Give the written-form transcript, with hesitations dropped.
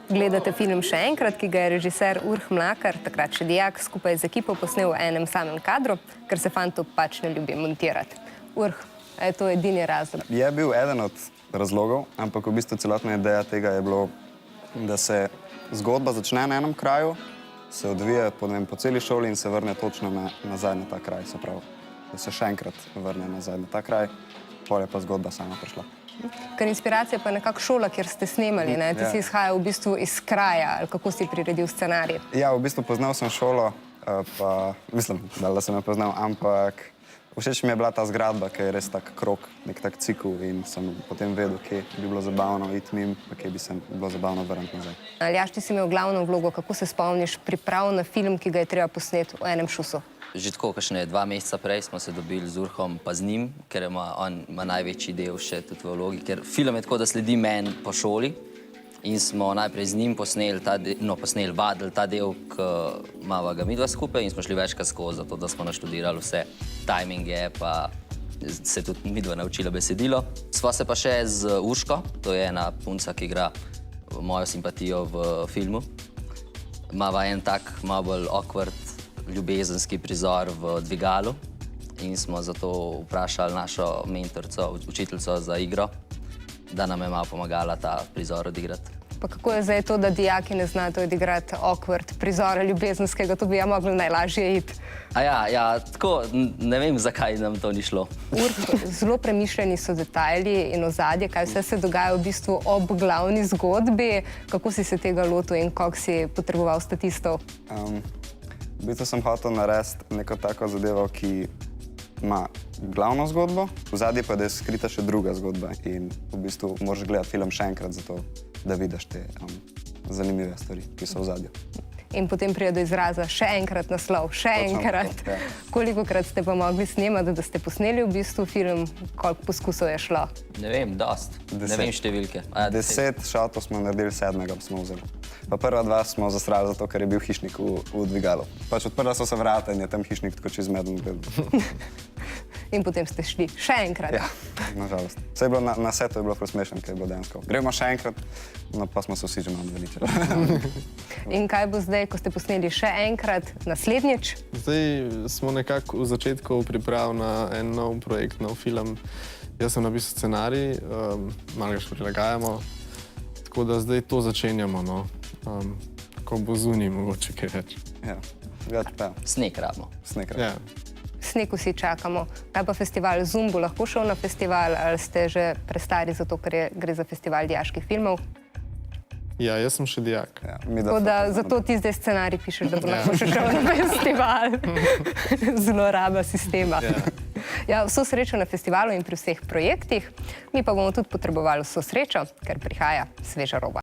Gledate film še enkrat, ki ga je režiser Urh Mlakar, takrat še dijak, skupaj z ekipo posnel v enem samem kadru, ker se fantu pač ne ljubi montirati. Urh, a je to edini razlog? Je bil eden od razlogov, ampak v bistvu celotna ideja tega je bilo, da se zgodba začne na enem kraju, se odvija po celi šoli in se vrne točno nazaj na ta kraj, se pravi, da se še enkrat vrne nazaj na ta kraj, pol je pa zgodba sama prišla. Ker inspiracija pa je nekako šola, kjer ste snemali, ne? Ti si izhajal v bistvu iz kraja, ali kako si priredil scenarij? Ja, v bistvu poznal sem šolo, pa mislim, da sem jo poznal, ampak všeč mi je bila ta zgradba, ki je res tak krog, nek tak cikl in sem potem vedel, kje bi bilo zabavno iti mim, pa kje bi se bilo zabavno vrniti nazaj. Aljaž, ti si imel glavno vlogo, kako se spomniš priprav na film, ki ga je treba posneti v enem šusu? Že tako, kakšne 2 meseca prej smo se dobili z Urhom pa z njim, ker on ima največji del še tudi v vlogi, ker film je tako, da sledi meni po šoli in smo najprej z njim vadili ta del, ki imava ga midva skupaj in smo šli večkrat skozi, zato da smo naštudirali vse timinge, pa se tudi midva naučila besedilo. Sva se pa še z Urško, to je ena punca, ki igra mojo simpatijo v filmu. Imava en tak malo bolj awkward ljubezenski prizor v dvigalu in smo zato vprašali našo mentorico, učiteljico za igro, da nam je malo pomagala ta prizor odigrati. Pa kako je zdaj to, da dijaki ne znajo odigrati awkward prizora ljubezenskega, to bi ja mogli najlažje iti? Ja, tako, ne vem, zakaj nam to ni šlo. Zelo premišljeni so detajli in ozadje, kaj vse se dogaja v bistvu ob glavni zgodbi, kako si se tega lotil in koliko si potreboval statistov? V bistvu sem hotel narediti neko tako zadevo, ki ima glavno zgodbo, v zadnji pa je skrita še druga zgodba in v bistvu moraš gledati film še enkrat zato, da vidiš te zanimive stvari, ki so v zadnji. In potem pride do izraza še enkrat naslov, še enkrat. Kolikokrat ste pa mogli snemati, da ste posneli v bistvu film, koliko poskusov je šlo? Ne vem, dost. Ne vem številke. 10 šotov smo naredili, 7. smo vzeli. Pa prva 2 smo zastrali zato, ker je bil hišnik v dvigalu. Pač odprla so se vrata in je tam hišnik tako čezmeden gledal. In potem ste šli še enkrat? Ja, nažalost. Vse je bilo na setu, je bilo presmešen, ker je bilo dejansko. Gremo še enkrat, no pa smo se vsi že malo naveličali. In kaj bo zdaj, ko ste posneli še enkrat, naslednjič? Zdaj smo nekako v začetku priprav na en nov projekt, nov film. Jaz sem napisal scenarij, malo ga še prilagajamo, tako da zdaj to začenjamo, no. Ko bo zunaj, mogoče kaj več. Ja, več pa. Sneg rabimo. Sneg rabimo. Ja. Sneg vsi čakamo. Kaj pa festival Zoom, bo lahko šel na festival ali ste že prestari zato, ker gre za festival dijaških filmov? Ja, jaz sem še dijak. Tako da zato ti zdaj scenarij pišeš, da bo lahko še šel na festival. Zloraba sistema. Ja, vso srečo na festivalu in pri vseh projektih. Mi pa bomo tudi potrebovali vso srečo, ker prihaja sveža roba.